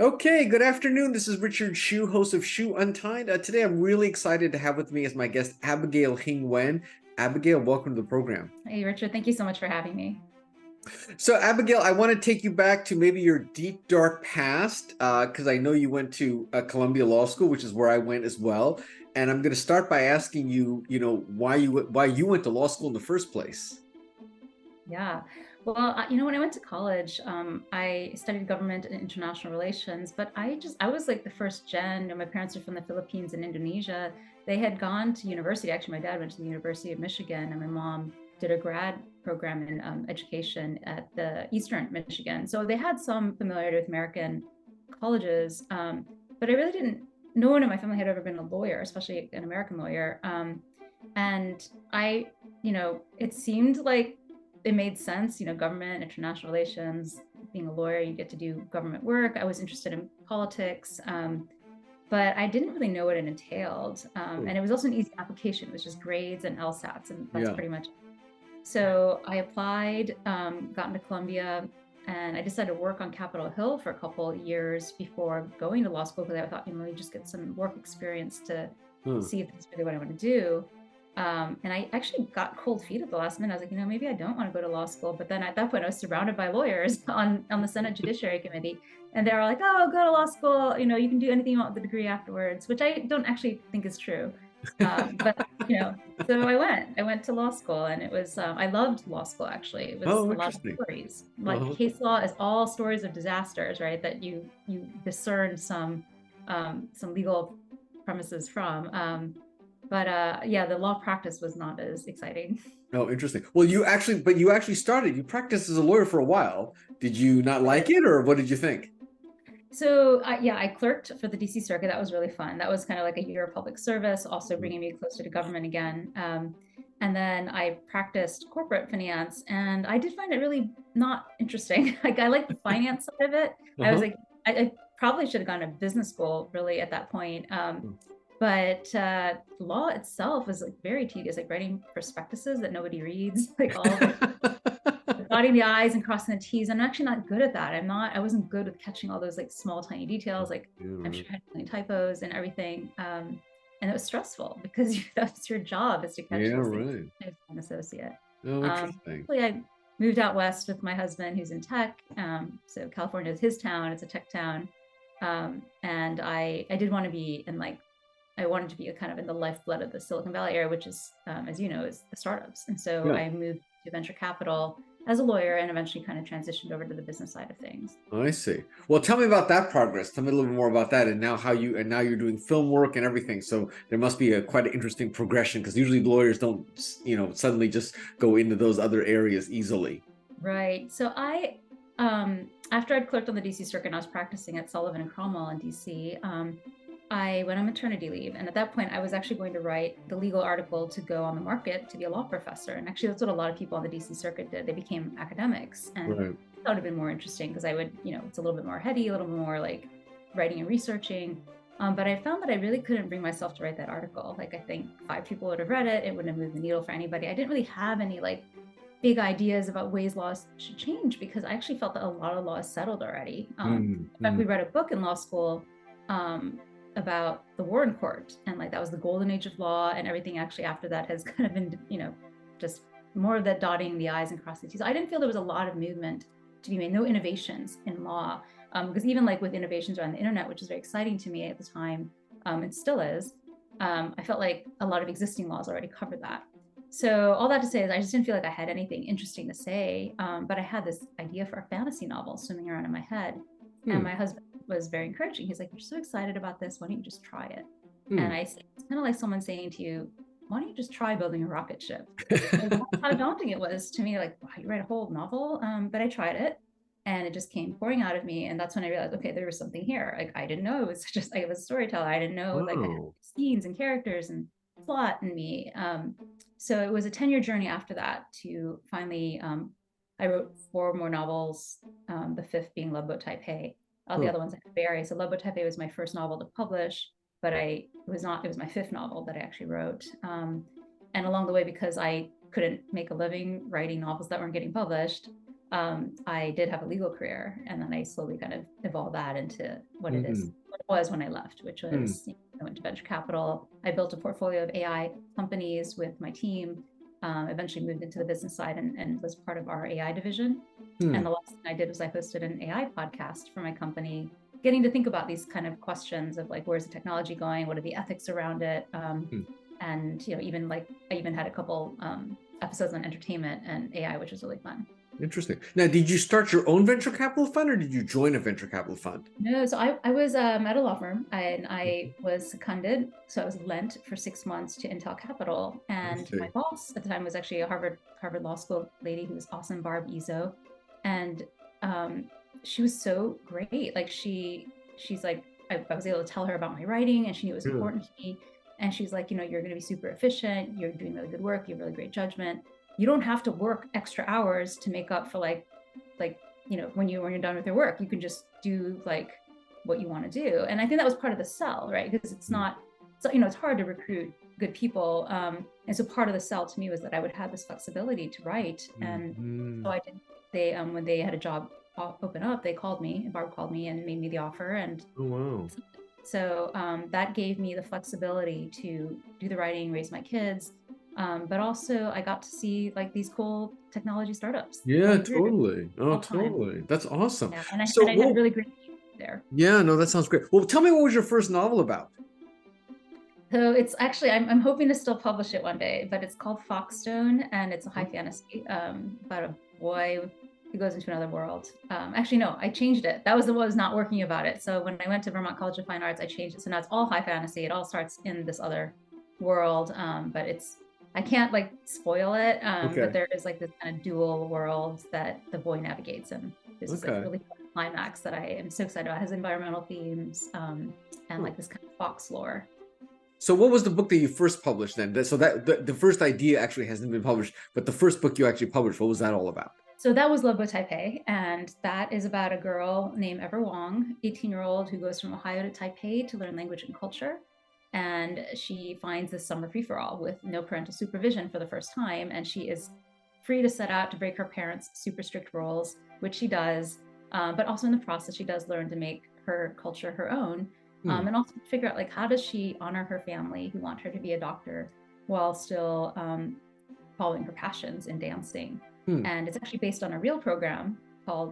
Okay, good afternoon. This is Richard Shu, host of Shu Untied. Today, I'm really excited to have with me as my guest Abigail Hing. Abigail, welcome to the program. Hey, Richard, thank you so much for having me. So, Abigail, I want to take you back to maybe your deep, dark past, because I know you went to Columbia Law School, which is where I went as well. And I'm going to start by asking you, why you went to law school in the first place. Yeah. Well, when I went to college, I studied government and international relations, but I was like the first gen. My parents are from the Philippines and Indonesia. They had gone to university. Actually, my dad went to the University of Michigan, and my mom did a grad program in education at the Eastern Michigan. So they had some familiarity with American colleges, but I really didn't. No one in my family had ever been a lawyer, especially an American lawyer. And it seemed like it made sense, government, international relations, being a lawyer, you get to do government work. I was interested in politics, but I didn't really know what it entailed. Oh, And it was also an easy application. It was just grades and LSATs, and that's yeah. pretty much it. So I applied, got into Columbia, and I decided to work on Capitol Hill for a couple of years before going to law school because I thought, you just get some work experience to Huh. see if that's really what I want to do. And I actually got cold feet at the last minute. I was like, maybe I don't want to go to law school. But then at that point, I was surrounded by lawyers on the Senate Judiciary Committee, and they were like, "Oh, go to law school. You can do anything you want with the degree afterwards," which I don't actually think is true. But so I went to law school, and it was I loved law school. Actually, it was Oh, a lot of interesting. stories. Like Uh-huh. case law is all stories of disasters, right? That you discern some legal premises from. But yeah, the law practice was not as exciting. Oh, interesting. Well, you actually started. You practiced as a lawyer for a while. Did you not like it, or what did you think? So yeah, I clerked for the DC Circuit. That was really fun. That was kind of like a year of public service, also Mhm. bringing me closer to government again. And then I practiced corporate finance, and I did find it really not interesting. Like I like the finance side of it. I was Uh-huh. like, I probably should have gone to business school really at that point. But law itself is like very tedious, like writing prospectuses that nobody reads, like all the dotting the i's and crossing the t's. I'm actually not good at that. I wasn't good with catching all those like small tiny details. Like Yeah, I'm right. sure I had many typos and everything. And it was stressful because that's your job, is to catch Yeah, those things right. as an associate. Oh, interesting. Luckily I moved out west with my husband who's in tech. So California is his town. It's a tech town. And I did want to be in like I wanted to be a kind of in the lifeblood of the Silicon Valley area, which is, as you know, is the startups. And so Yeah, I moved to venture capital as a lawyer and eventually kind of transitioned over to the business side of things. I see. Well, tell me about that progress. Tell me a little bit more about that, and now you're doing film work and everything. So there must be a quite an interesting progression because usually lawyers don't, suddenly just go into those other areas easily. Right. So after I'd clerked on the DC circuit and I was practicing at Sullivan and Cromwell in DC, I went on maternity leave. And at that point, I was actually going to write the legal article to go on the market to be a law professor. And actually, that's what a lot of people on the DC circuit did. They became academics. And Right. that would have been more interesting because I would, it's a little bit more heady, a little more like writing and researching. But I found that I really couldn't bring myself to write that article. Like, I think 5 people would have read it. It wouldn't have moved the needle for anybody. I didn't really have any like big ideas about ways laws should change because I actually felt that a lot of law is settled already. In fact, Mm. we read a book in law school um, about the Warren Court, and like that was the golden age of law, and everything actually after that has kind of been, just more of that dotting the i's and crossing the t's. I didn't feel there was a lot of movement to be made, no innovations in law, because even like with innovations around the internet, which is very exciting to me at the time, it still is. I felt like a lot of existing laws already covered that. So all that to say is I just didn't feel like I had anything interesting to say, but I had this idea for a fantasy novel swimming around in my head. And Hmm. my husband was very encouraging. He's like, "You're so excited about this. Why don't you just try it?" And Hmm. I said, it's kind of like someone saying to you, "Why don't you just try building a rocket ship?" Like, that's how daunting it was to me. Like, wow, you write a whole novel? But I tried it, and it just came pouring out of me. And that's when I realized, okay, there was something here. Like, I didn't know it was just like I was a storyteller. I didn't know like I had Wow. scenes and characters and plot in me. So it was a 10-year journey after that to finally, I wrote 4 more novels, the fifth being Love Boat Type A. All the Huh. other ones I had to bury. So Love Boat Type A was my first novel to publish, but it was not, it was my fifth novel that I actually wrote. And along the way, because I couldn't make a living writing novels that weren't getting published, I did have a legal career, and then I slowly kind of evolved that into what it is, Mm, what it was when I left, which mm, was, I went to venture capital. I built a portfolio of AI companies with my team. Eventually moved into the business side and was part of our AI division. And mm, the last thing I did was I hosted an AI podcast for my company, getting to think about these kind of questions of like, where's the technology going? What are the ethics around it? mm. And even like I even had a couple episodes on entertainment and AI, which was really fun. Interesting. Now, did you start your own venture capital fund or did you join a venture capital fund? No, so I was at a law firm, and I was seconded, so I was lent for 6 months to Intel Capital. I And my see. boss at the time was actually a Harvard Law School lady who was awesome, Barb Izzo, and um, she was so great. Like she's like I was able to tell her about my writing, and she knew it was Yeah. important to me. And she's like, you're going to be super efficient. You're doing really good work. You have really great judgment. You don't have to work extra hours to make up for like when you're done with your work, you can just do like what you want to do. And I think that was part of the sell, right? Because it's Mm, not, so it's hard to recruit good people. And so part of the sell to me was that I would have this flexibility to write. And so mm. I did. They when they had a job open up, they called me, and Barb called me and made me the offer. And Oh, wow. so that gave me the flexibility to do the writing, raise my kids. But also I got to see like these cool technology startups Yeah, come through totally. Oh, all time. totally. That's awesome. Yeah, and I So, and I had a well, really great team there. yeah, no, that sounds great. Well, tell me, what was your first novel about? So it's actually I'm hoping to still publish it one day, but it's called Foxstone, and it's a high Oh, fantasy about a boy who goes into another world. Actually, no, I changed it. That was what was not working about it. So when I went to Vermont College of Fine Arts, I changed it. So now it's all high fantasy. It all starts in this other world, but I can't like spoil it. But okay. there is like this kind of dual world that the boy navigates, and this is like Okay. really fun climax that I am so excited about. It has environmental themes, and Huh. like this kind of fox lore. So, what was the book that you first published then? So that the first idea actually hasn't been published, but the first book you actually published, what was that all about? So that was Love Boat Taipei, and that is about a girl named Ever Wong, 18-year-old who goes from Ohio to Taipei to learn language and culture. And she finds this summer free-for-all with no parental supervision for the first time, and she is free to set out to break her parents' super strict rules, which she does. But also in the process, she does learn to make her culture her own, Hmm. and also figure out like how does she honor her family who want her to be a doctor while still following her passions in dancing. Hmm. And it's actually based on a real program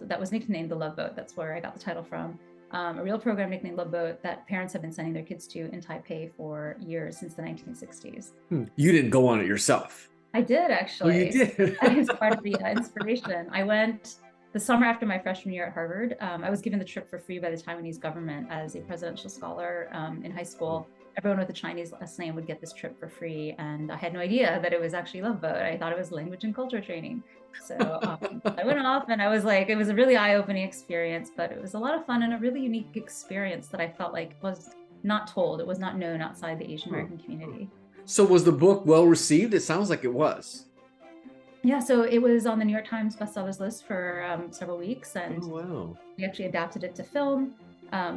that was nicknamed the Love Boat. That's where I got the title from. A real program nicknamed Love Boat that parents have been sending their kids to in Taipei for years, since the 1960s. Hmm. You didn't go on it yourself. I did Oh, you actually. So did. that is part of the inspiration. I went the summer after my freshman year at Harvard. I was given the trip for free by the Taiwanese government as a presidential scholar in high school. Everyone with a Chinese last name would get this trip for free, and I had no idea that it was actually Love Boat. I thought it was language and culture training. So I went off, and I was like, it was a really eye-opening experience, but it was a lot of fun and a really unique experience that I felt like was not told. It was not known outside the Asian American community. So, was the book well received? It sounds like it was. Yeah, so it was on the New York Times bestsellers list for several weeks, Oh, and wow. we actually adapted it to film.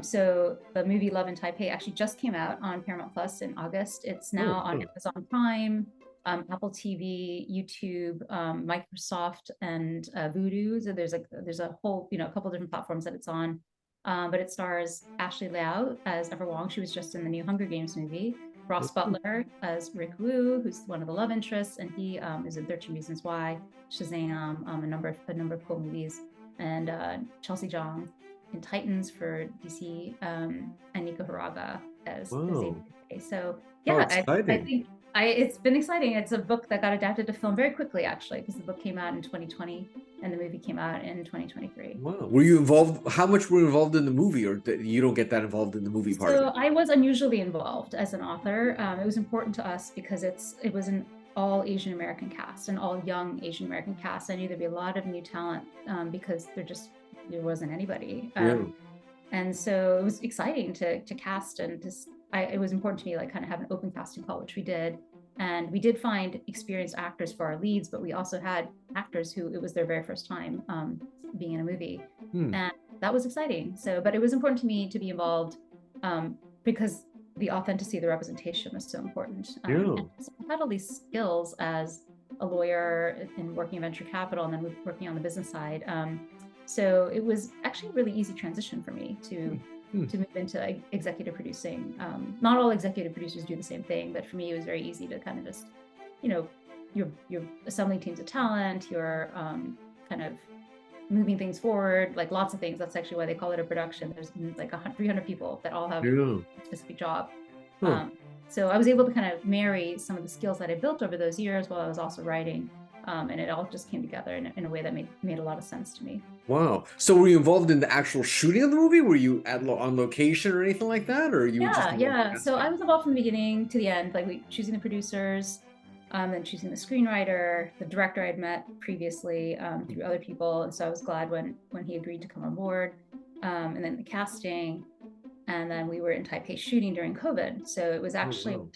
So the movie Love in Taipei actually just came out on Paramount Plus in August. It's Oh, now on oh. Amazon Prime, Apple TV, YouTube, Microsoft, and Vudu. So there's a whole a couple different platforms that it's on. But it stars Ashley Liao as Ever Wong. She was just in the new Hunger Games movie. Ross Butler as Rick Wu, who's one of the love interests, and he is in 13 Reasons Why, Shazam, a number of cool movies, and Chelsea Zhang in Titans for DC, and Nico Hiraga as Wow. Xavier. So How yeah, I exciting. think it's been exciting. It's a book that got adapted to film very quickly, actually, because the book came out in 2020 and the movie came out in 2023. Wow. Were you involved? How much were you involved in the movie, or you don't get that involved in the movie part of So it? I was unusually involved as an author. It was important to us because it was an all Asian American cast, an all young Asian American cast. I knew there'd be a lot of new talent because there wasn't anybody. Yeah. And so it was exciting to cast, and it was important to me like kind of have an open casting call, which we did. And we did find experienced actors for our leads, but we also had actors who it was their very first time being in a movie. Hmm. And that was exciting. So, but it was important to me to be involved because the authenticity of the representation was so important. Yeah. And I had all these skills as a lawyer and working in venture capital, and then working on the business side. So it was actually a really easy transition for me to move into like executive producing. Not all executive producers do the same thing, but for me, it was very easy to kind of just, you know, you're assembling teams of talent, you're kind of moving things forward, like lots of things. That's actually why they call it a production. There's like 300 people that all have Yeah. a specific job. Huh. So I was able to kind of marry some of the skills that I built over those years while I was also writing. And it all just came together in a way that made a lot of sense to me. Wow. So were you involved in the actual shooting of the movie? Were you on location or anything like that? Or you were just Yeah, involved in yeah. So I casting? was involved from the beginning to the end, like choosing the producers, then choosing the screenwriter, the director I'd met previously through other people, and so I was glad when he agreed to come on board, and then the casting, and then we were in Taipei shooting during COVID. So it was Oh, actually wow.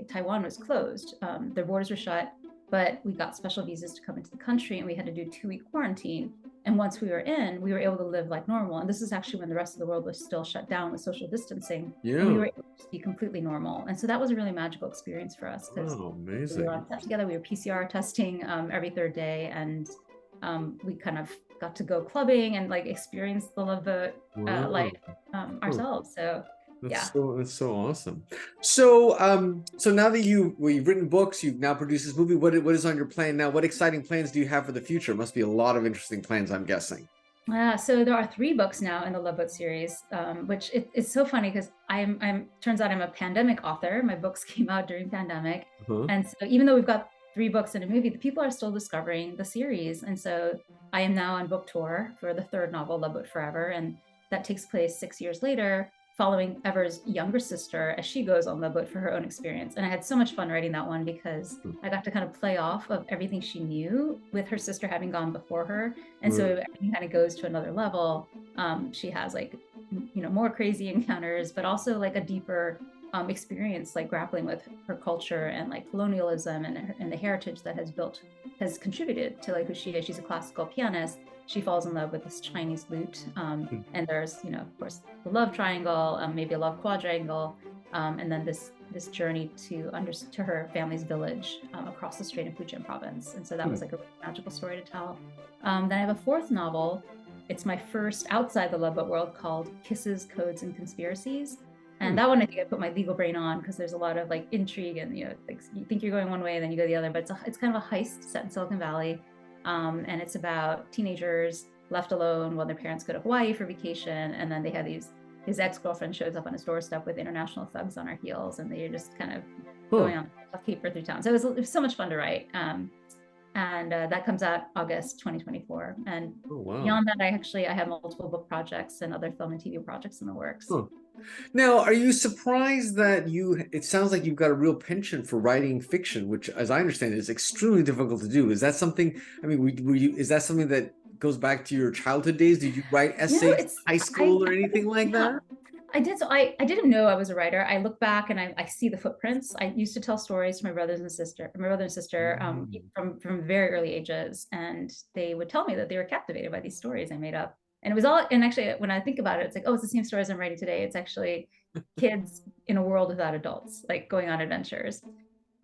Taiwan was closed, their borders were shut, but we got special visas to come into the country, and we had to do a 2-week quarantine. And once we were in, we were able to live like normal. And this is actually when the rest of the world was still shut down with social distancing. And we Yeah. were able to be completely normal. And so that was a really magical experience for us because Oh, we were amazing. on set together. We were PCR testing every third day. And we kind of got to go clubbing and like experience the love boat life Wow. Huh. ourselves. So yeah. That's so awesome. So now that you've written books, you've now produced this movie. What is on your plan now? What exciting plans do you have for the future? Must be a lot of interesting plans, I'm guessing. So there are 3 books now in the Love Boat series, which it's so funny because turns out I'm a pandemic author. My books came out during pandemic, Huh? and so even though we've got 3 books and a movie, the people are still discovering the series. And so I am now on book tour for the 3rd novel, Love Boat Forever, and that takes place 6 years later, following Ever's younger sister as she goes on the boat for her own experience. And I had so much fun writing that one because I got to kind of play off of everything she knew with her sister having gone before her, and so Right. everything kind of goes to another level. She has like, more crazy encounters, but also like a deeper experience, like grappling with her culture and like colonialism and the heritage that has contributed to like who she is. She's a classical pianist. She falls in love with this Chinese lute, and there's, of course, the love triangle, maybe a love quadrangle, and then this journey to her family's village across the strait in Fujian province. And so that was like a really magical story to tell. Then I have a 4th novel. It's my first outside the love boat world, called Kisses, Codes, and Conspiracies. And that one, I think I put my legal brain on because there's a lot of like intrigue and, like, you think you're going one way and then you go the other, but it's kind of a heist set in Silicon Valley. And it's about teenagers left alone while their parents go to Hawaii for vacation. And then they have his ex-girlfriend shows up on his doorstep with international thugs on her heels, and they're just kind of Huh. going on a caper through town. So it was so much fun to write. And that comes out August 2024. And Oh, wow. beyond that, I have multiple book projects and other film and TV projects in the works. Huh. Now, are you surprised that it sounds like you've got a real penchant for writing fiction, which, as I understand, is extremely difficult to do. Is that something, I mean, is that something that goes back to your childhood days? Did you write essays in It's high school or anything like yeah, that? I did. So I didn't know I was a writer. I look back and I see the footprints. I used to tell stories to my brother and sister, Mm. from very early ages, and they would tell me that they were captivated by these stories I made up. And it was all, and actually, when I think about it, it's like, oh, it's the same stories I'm writing today. It's actually kids in a world without adults, like going on adventures.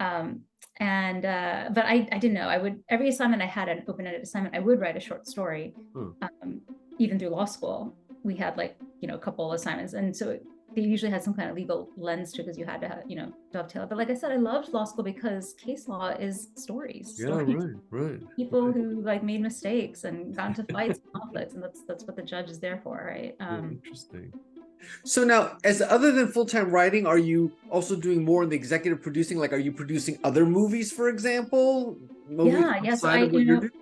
Um, and but I didn't know. I would, every assignment I had, an open-ended assignment, I would write a short story. Huh. Even through law school, we had like, a couple assignments, and so they usually had some kind of legal lens to it because you had to have, dovetail it. But like I said, I loved law school because case law is stories, Yeah, stories, right, right, people right. who like made mistakes and got into fights and conflicts, and that's what the judge is there for, right? Yeah, interesting. So now, as other than full-time writing, are you also doing more in the executive producing? Like, are you producing other movies, for example, movies Yeah, yeah. So outside of what you're doing?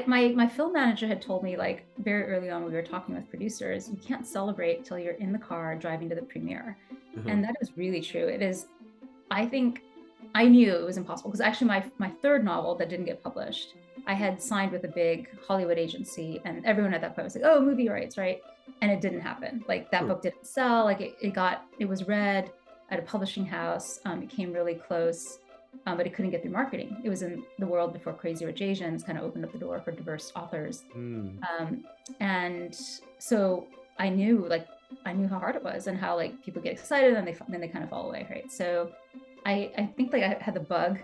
my film manager had told me, like, very early on, we were talking with producers, you can't celebrate till you're in the car driving to the premiere. Uh-huh. And that is really true. It is. I think I knew it was impossible because actually my 3rd novel that didn't get published, I had signed with a big Hollywood agency, and everyone at that point was like, oh, movie rights, right? And it didn't happen. Like, that Huh. book didn't sell. Like, it was read at a publishing house. It came really close, but it couldn't get through marketing. It was in the world before Crazy Rich Asians kind of opened up the door for diverse authors. Mm. And so I knew, how hard it was and how like people get excited and then they kind of fall away, right? So I think like I had the bug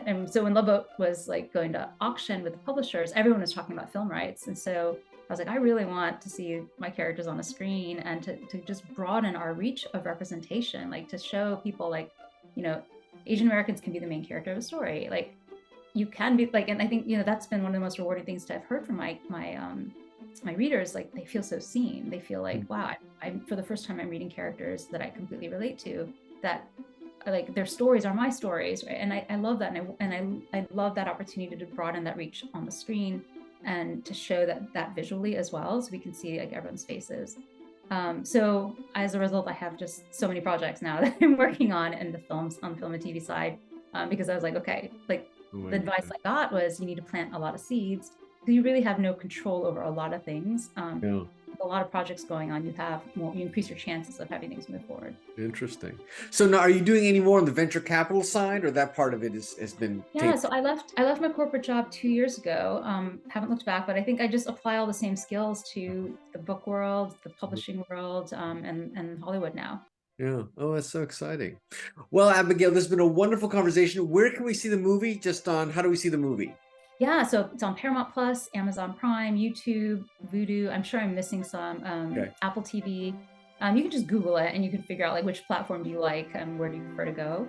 and so when Love Boat was like going to auction with the publishers, everyone was talking about film rights. And so I was like, I really want to see my characters on a screen and to just broaden our reach of representation, like to show people like, you know, Asian Americans can be the main character of a story. Like you can be like, and I think, you know, that's been one of the most rewarding things to have heard from my readers. Like they feel so seen. They feel like, wow, I'm for the first time I'm reading characters that I completely relate to, that like their stories are my stories, right? And I love that, and I love that opportunity to broaden that reach on the screen and to show that visually as well, so we can see like everyone's faces. So as a result, I have just so many projects now that I'm working on in the films, on the film and TV side, because I was like, okay, like the advice I got was you need to plant a lot of seeds because you really have no control over a lot of things. Yeah. A lot of projects going on, you increase your chances of having things move forward. Interesting. So now, are you doing any more on the venture capital side, or that part of it has been Yeah, so I left my corporate job 2 years ago. Haven't looked back, but I think I just apply all the same skills to the book world, the publishing world, and Hollywood now. Yeah. Oh, that's so exciting. Well, Abigail, this has been a wonderful conversation. Where can we see the movie? Just on how do we see the movie? Yeah, so it's on Paramount Plus, Amazon Prime, YouTube, Vudu. I'm sure I'm missing some. Okay. Apple TV. You can just Google it and you can figure out like which platform do you like and where do you prefer to go.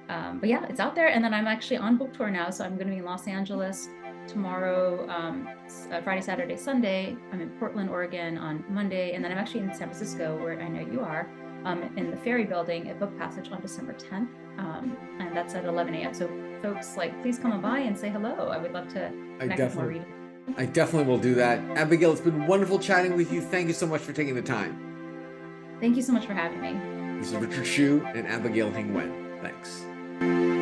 But yeah, it's out there. And then I'm actually on book tour now, so I'm going to be in Los Angeles tomorrow, Friday, Saturday, Sunday. I'm in Portland, Oregon on Monday, and then I'm actually in San Francisco, where I know you are, in the Ferry Building at Book Passage on December 10th, and that's at 11 a.m. So folks, like, please come on by and say hello. I would love to connect with more readers. I definitely will do that. Abigail, it's been wonderful chatting with you. Thank you so much for taking the time. Thank you so much for having me. This is Richard Hsu and Abigail Hing. Thanks.